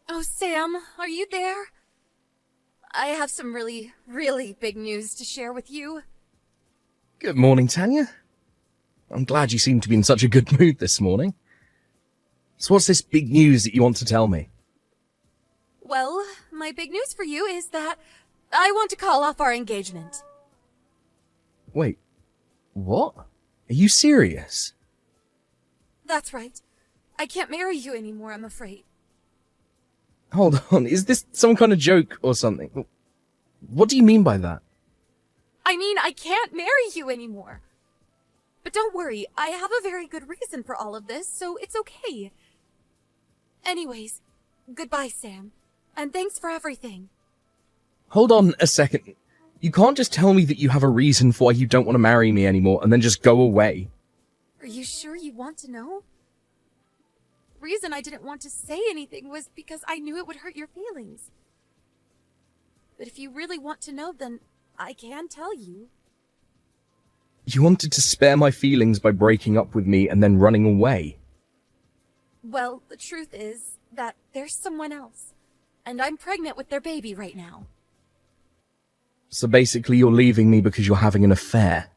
Oh, Sam, are you there? I have some really, really big news to share with you. Good morning, Tanya. I'm glad you seem to be in such a good mood this morning. So what's this big news that you want to tell me? Well, my big news for you is that I want to call off our engagement. Wait, what? Are you serious? That's right. I can't marry you anymore, I'm afraid. Hold on, is this some kind of joke or something? What do you mean by that? I mean, I can't marry you anymore. But don't worry, I have a very good reason for all of this, so it's okay. Anyways, goodbye, Sam. And thanks for everything. Hold on a second. You can't just tell me that you have a reason for why you don't want to marry me anymore and then just go away. Are you sure you want to know? The reason I didn't want to say anything was because I knew it would hurt your feelings. But if you really want to know, then I can tell you. You wanted to spare my feelings by breaking up with me and then running away. Well, the truth is that there's someone else, and I'm pregnant with their baby right now. So basically you're leaving me because you're having an affair.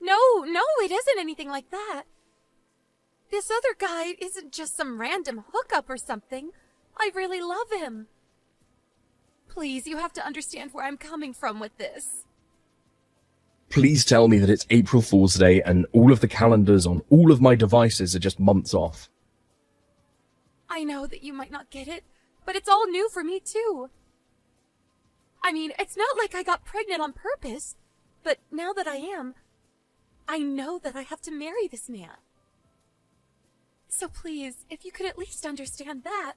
No, it isn't anything like that. This other guy isn't just some random hookup or something. I really love him. Please, you have to understand where I'm coming from with this. Please tell me that it's April Fool's Day and all of the calendars on all of my devices are just months off. I know that you might not get it, but it's all new for me too. I mean, it's not like I got pregnant on purpose, but now that I am, I know that I have to marry this man. So please, if you could at least understand that,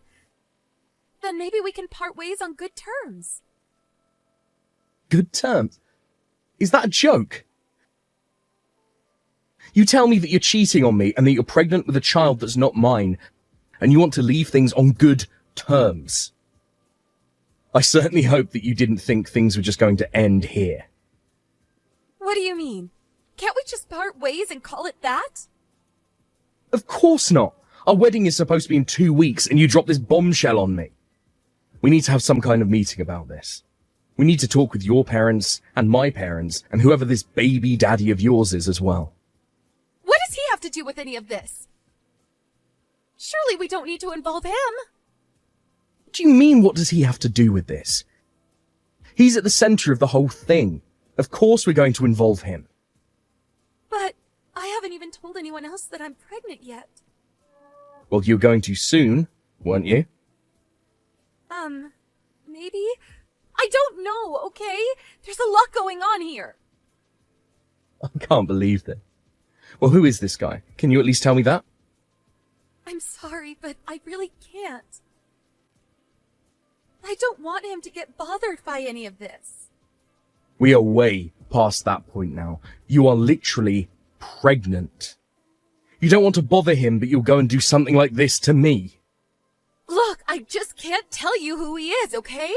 then maybe we can part ways on good terms. Good terms? Is that a joke? You tell me that you're cheating on me and that you're pregnant with a child that's not mine, and you want to leave things on good terms. I certainly hope that you didn't think things were just going to end here. What do you mean? Can't we just part ways and call it that? Of course not. Our wedding is supposed to be in 2 weeks and you drop this bombshell on me. We need to have some kind of meeting about this. We need to talk with your parents and my parents and whoever this baby daddy of yours is as well. What does he have to do with any of this? Surely we don't need to involve him. What do you mean, what does he have to do with this? He's at the center of the whole thing. Of course we're going to involve him. But I haven't even told anyone else that I'm pregnant yet. Well, you're going to soon, weren't you? Maybe? I don't know, okay? There's a lot going on here. I can't believe that. Well, who is this guy? Can you at least tell me that? I'm sorry, but I really can't. I don't want him to get bothered by any of this. We are way past that point now. You are literally pregnant. You don't want to bother him, but you'll go and do something like this to me. Look, I just can't tell you who he is, okay?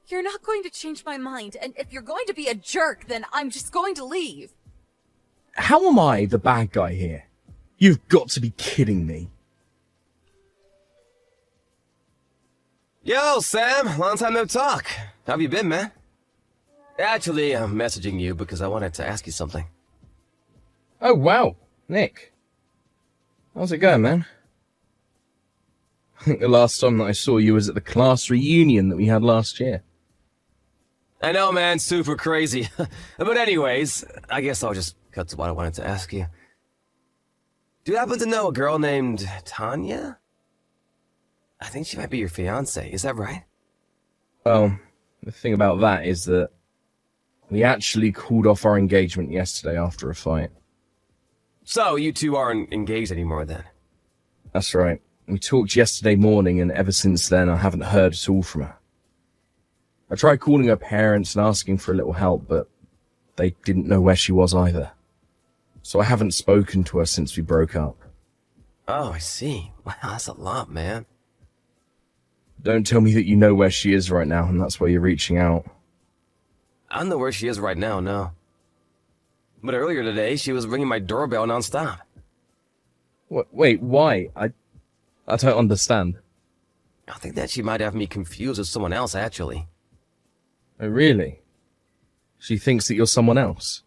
You're not going to change my mind, and if you're going to be a jerk, then I'm just going to leave. How am I the bad guy here? You've got to be kidding me. Yo, Sam, long time no talk. How have you been, man? Actually, I'm messaging you because I wanted to ask you something. Oh, wow. Nick. How's it going, man? I think the last time that I saw you was at the class reunion that we had last year. I know, man, super crazy. But anyways, I guess I'll just cut to what I wanted to ask you. Do you happen to know a girl named Tanya? I think she might be your fiancé, is that right? Well, the thing about that is that we actually called off our engagement yesterday after a fight. So, you two aren't engaged anymore then? That's right. We talked yesterday morning, and ever since then I haven't heard at all from her. I tried calling her parents and asking for a little help, but they didn't know where she was either. So I haven't spoken to her since we broke up. Oh, I see. Wow, that's a lot, man. Don't tell me that you know where she is right now, and that's why you're reaching out. I don't know where she is right now, no. But earlier today, she was ringing my doorbell nonstop. Wait, why? I don't understand. I think that she might have me confused with someone else, actually. Oh, really? She thinks that you're someone else?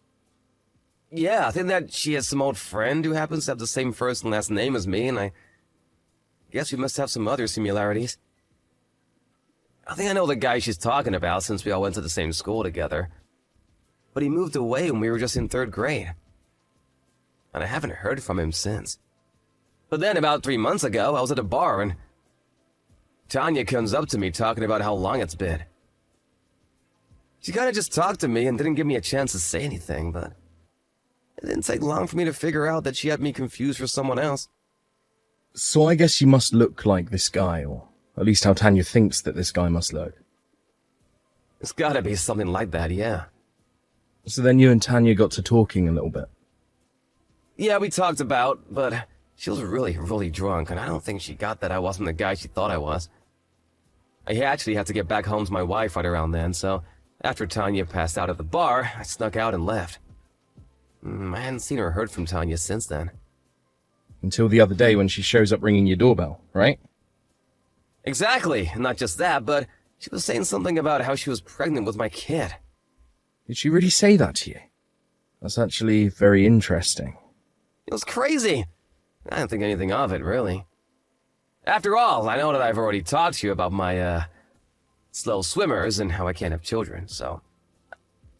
Yeah, I think that she has some old friend who happens to have the same first and last name as me, and I guess we must have some other similarities. I think I know the guy she's talking about since we all went to the same school together. But he moved away when we were just in 3rd grade. And I haven't heard from him since. But then about 3 months ago, I was at a bar and Tanya comes up to me talking about how long it's been. She kind of just talked to me and didn't give me a chance to say anything, but it didn't take long for me to figure out that she had me confused for someone else. So I guess you must look like this guy, or at least how Tanya thinks that this guy must look. It's gotta be something like that, yeah. So then you and Tanya got to talking a little bit. Yeah, we talked about, but she was really, really drunk, and I don't think she got that I wasn't the guy she thought I was. I actually had to get back home to my wife right around then, so after Tanya passed out at the bar, I snuck out and left. I hadn't seen or heard from Tanya since then. Until the other day when she shows up ringing your doorbell, right? Exactly, and not just that, but she was saying something about how she was pregnant with my kid. Did she really say that to you? That's actually very interesting. It was crazy. I didn't think anything of it, really. After all, I know that I've already talked to you about my, slow swimmers and how I can't have children, so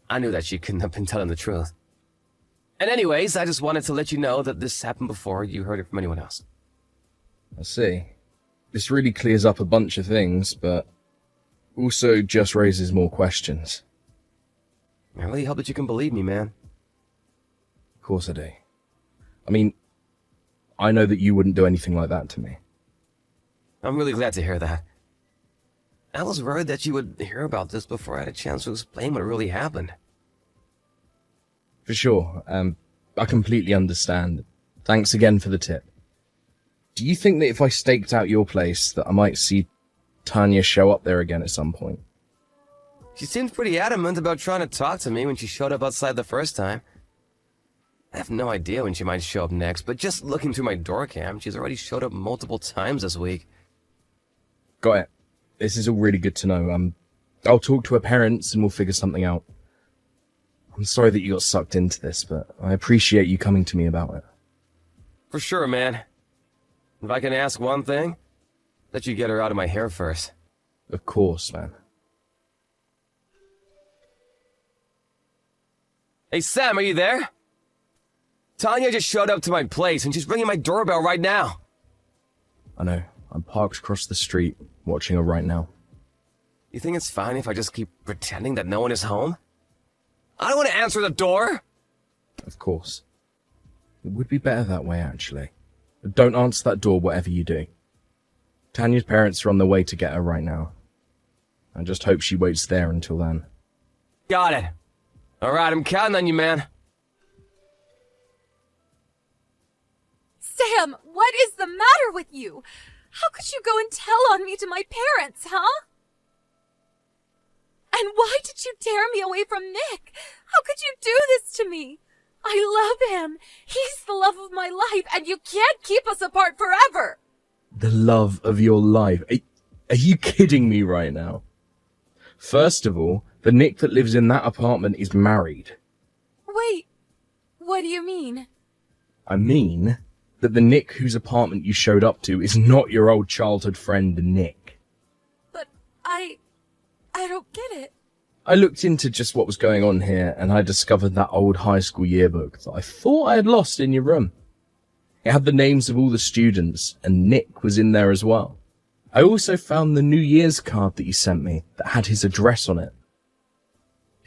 I knew that she couldn't have been telling the truth. And anyways, I just wanted to let you know that this happened before you heard it from anyone else. I see. This really clears up a bunch of things, but also just raises more questions. I really hope that you can believe me, man. Of course I do. I mean, I know that you wouldn't do anything like that to me. I'm really glad to hear that. I was worried that you would hear about this before I had a chance to explain what really happened. For sure. I completely understand. Thanks again for the tip. Do you think that if I staked out your place, that I might see Tanya show up there again at some point? She seemed pretty adamant about trying to talk to me when she showed up outside the first time. I have no idea when she might show up next, but just looking through my door cam, she's already showed up multiple times this week. Got it. This is all really good to know. I'll talk to her parents and we'll figure something out. I'm sorry that you got sucked into this, but I appreciate you coming to me about it. For sure, man. If I can ask one thing, let you get her out of my hair first. Of course, man. Hey, Sam, are you there? Tanya just showed up to my place and she's ringing my doorbell right now. I know. I'm parked across the street, watching her right now. You think it's fine if I just keep pretending that no one is home? I don't want to answer the door! Of course. It would be better that way, actually. But don't answer that door, whatever you do. Tanya's parents are on their way to get her right now. I just hope she waits there until then. Got it. Alright, I'm counting on you, man. Sam, what is the matter with you? How could you go and tell on me to my parents, huh? And why did you tear me away from Nick? How could you do this to me? I love him. He's the love of my life, and you can't keep us apart forever. The love of your life. Are you kidding me right now? First of all, the Nick that lives in that apartment is married. Wait, what do you mean? I mean that the Nick whose apartment you showed up to is not your old childhood friend, Nick. But I don't get it. I looked into just what was going on here, and I discovered that old high school yearbook that I thought I had lost in your room. It had the names of all the students, and Nick was in there as well. I also found the New Year's card that you sent me that had his address on it.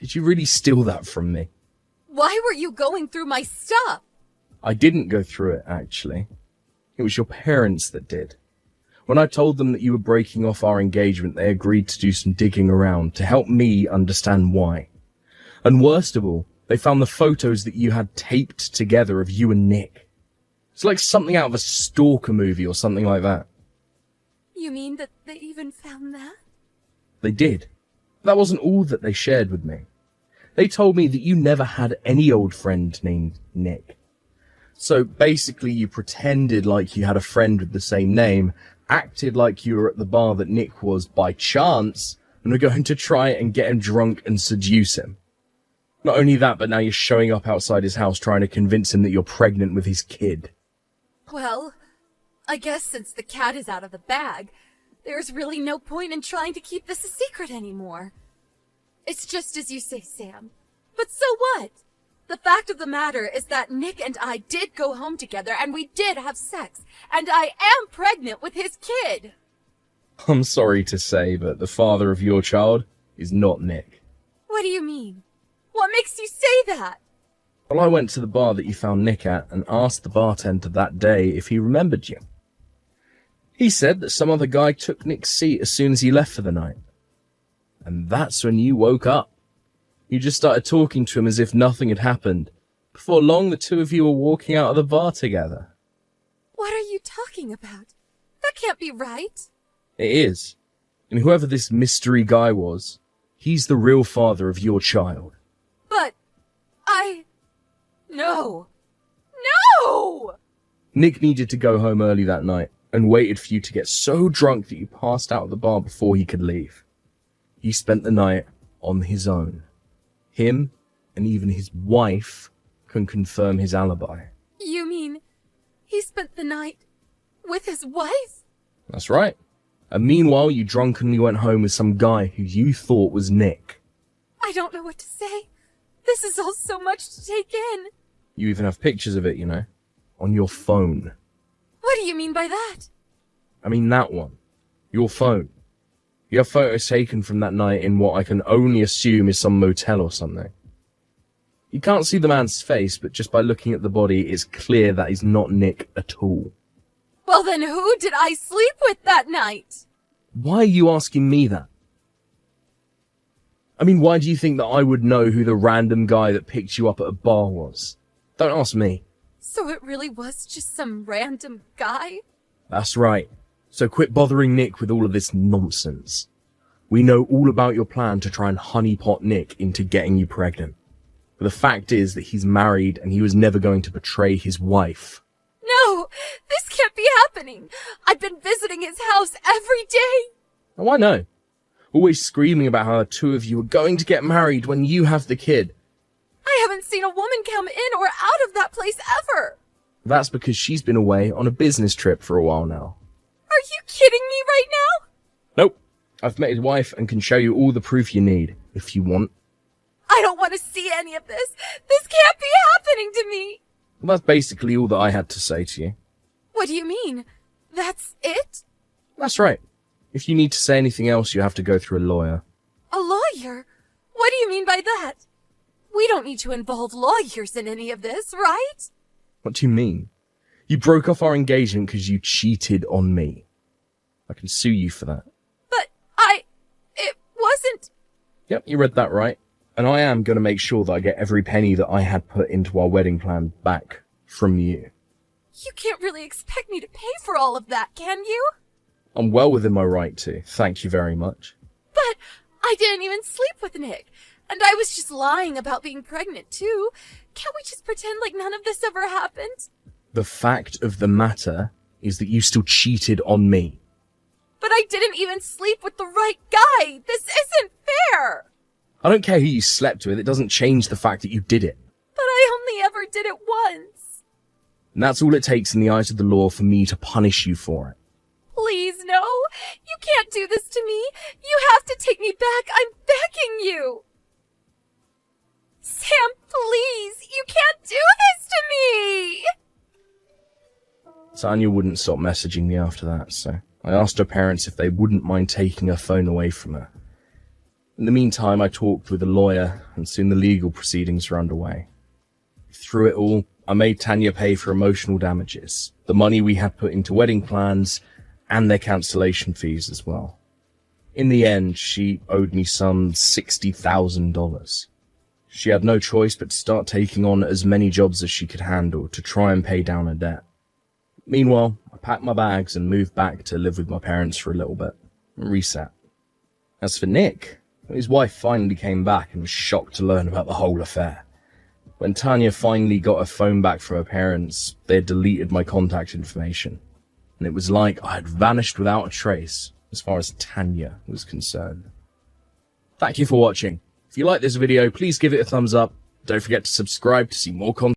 Did you really steal that from me? Why were you going through my stuff? I didn't go through it, actually. It was your parents that did. When I told them that you were breaking off our engagement, they agreed to do some digging around to help me understand why. And worst of all, they found the photos that you had taped together of you and Nick. It's like something out of a stalker movie or something like that. You mean that they even found that? They did. That wasn't all that they shared with me. They told me that you never had any old friend named Nick. So basically you pretended like you had a friend with the same name, acted like you were at the bar that Nick was by chance, and were going to try and get him drunk and seduce him. Not only that, but now you're showing up outside his house trying to convince him that you're pregnant with his kid. Well, I guess since the cat is out of the bag, there's really no point in trying to keep this a secret anymore. It's just as you say, Sam. But so what? The fact of the matter is that Nick and I did go home together and we did have sex, and I am pregnant with his kid. I'm sorry to say, but the father of your child is not Nick. What do you mean? What makes you say that? Well, I went to the bar that you found Nick at and asked the bartender that day if he remembered you. He said that some other guy took Nick's seat as soon as he left for the night. And that's when you woke up. You just started talking to him as if nothing had happened. Before long, the two of you were walking out of the bar together. What are you talking about? That can't be right. It is. And whoever this mystery guy was, he's the real father of your child. But No! No! Nick needed to go home early that night and waited for you to get so drunk that you passed out of the bar before he could leave. He spent the night on his own. Him, and even his wife, can confirm his alibi. You mean he spent the night with his wife? That's right. And meanwhile, you drunkenly went home with some guy who you thought was Nick. I don't know what to say. This is all so much to take in. You even have pictures of it, you know, on your phone. What do you mean by that? I mean that one. Your phone. You have photos taken from that night in what I can only assume is some motel or something. You can't see the man's face, but just by looking at the body, it's clear that he's not Nick at all. Well then who did I sleep with that night? Why are you asking me that? I mean, why do you think that I would know who the random guy that picked you up at a bar was? Don't ask me. So it really was just some random guy? That's right. So quit bothering Nick with all of this nonsense. We know all about your plan to try and honeypot Nick into getting you pregnant. But the fact is that he's married and he was never going to betray his wife. No! This can't be happening! I've been visiting his house every day! Oh, I know. Always screaming about how the two of you are going to get married when you have the kid. I haven't seen a woman come in or out of that place ever! That's because she's been away on a business trip for a while now. Are you kidding me right now? Nope. I've met his wife and can show you all the proof you need, if you want. I don't want to see any of this! This can't be happening to me! Well, that's basically all that I had to say to you. What do you mean? That's it? That's right. If you need to say anything else, you have to go through a lawyer. A lawyer? What do you mean by that? We don't need to involve lawyers in any of this, right? What do you mean? You broke off our engagement because you cheated on me. I can sue you for that. But it wasn't... Yep, you read that right. And I am going to make sure that I get every penny that I had put into our wedding plan back from you. You can't really expect me to pay for all of that, can you? I'm well within my right to. Thank you very much. But I didn't even sleep with Nick. And I was just lying about being pregnant, too. Can't we just pretend like none of this ever happened? The fact of the matter is that you still cheated on me. But I didn't even sleep with the right guy. This isn't fair. I don't care who you slept with. It doesn't change the fact that you did it. But I only ever did it once. And that's all it takes in the eyes of the law for me to punish you for it. Please, no. You can't do this to me. You have to take me back. I'm begging you. Sam, please. You can't do this to me. Tanya wouldn't stop messaging me after that, so I asked her parents if they wouldn't mind taking her phone away from her. In the meantime, I talked with a lawyer, and soon the legal proceedings were underway. Through it all, I made Tanya pay for emotional damages, the money we had put into wedding plans, and their cancellation fees as well. In the end, she owed me some $60,000. She had no choice but to start taking on as many jobs as she could handle to try and pay down her debt. Meanwhile, I packed my bags and moved back to live with my parents for a little bit, and reset. As for Nick, his wife finally came back and was shocked to learn about the whole affair. When Tanya finally got her phone back from her parents, they had deleted my contact information. and it was like I had vanished without a trace as far as Tanya was concerned. Thank you for watching. If you like this video, please give it a thumbs up. Don't forget to subscribe to see more content.